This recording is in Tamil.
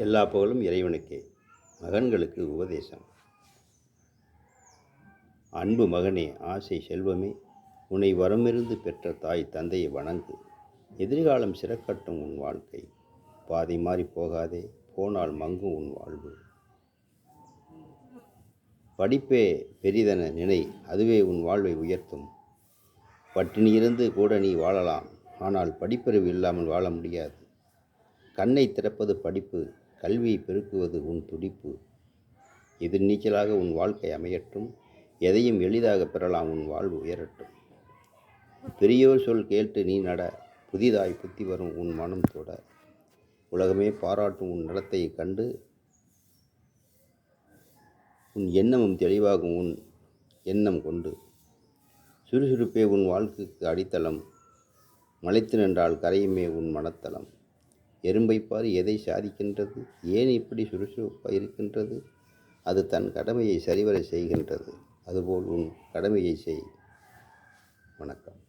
எல்லா புகழும் இறைவனுக்கே. மகன்களுக்கு உபதேசம். அன்பு மகனே, ஆசை செல்வமே, உன்னை வரமிருந்து பெற்ற தாய் தந்தையை வணங்கு. எதிர்காலம் சிறக்கட்டும் உன் வாழ்க்கை. பாதை மாறி போகாதே, போனால் மங்கும் உன் வாழ்வு. படிப்பே பெரிதென நினை, அதுவே உன் வாழ்வை உயர்த்தும். பட்டினியிருந்து கூட நீ வாழலாம், ஆனால் படிப்பறிவு இல்லாமல் வாழ முடியாது. கண்ணை திறப்பது படிப்பு, கல்வியை பெருக்குவது உன் துடிப்பு. எதிர்நீச்சலாக உன் வாழ்க்கை அமையட்டும், எதையும் எளிதாக பெறலாம், உன் வாழ்வு உயரட்டும். பெரியோர் சொல் கேட்டு நீ நட, புதிதாய் புத்தி வரும் உன் மனம் தொட. உலகமே பாராட்டும் உன் நடத்தையை கண்டு, உன் எண்ணமும் தெளிவாகும் உன் எண்ணம் கொண்டு. சுறுசுறுப்பே உன் வாழ்க்கைக்கு அடித்தளம், மலைத்து நின்றால் கரையுமே உன் மனத்தளம். எறும்பைப்பார் எதை சாதிக்கின்றது, ஏன் இப்படி சுறுசுறுப்பாக இருக்கின்றது? அது தன் கடமையை சரிவர செய்கின்றது. அதுபோல் உன் கடமையை செய். வணக்கம்.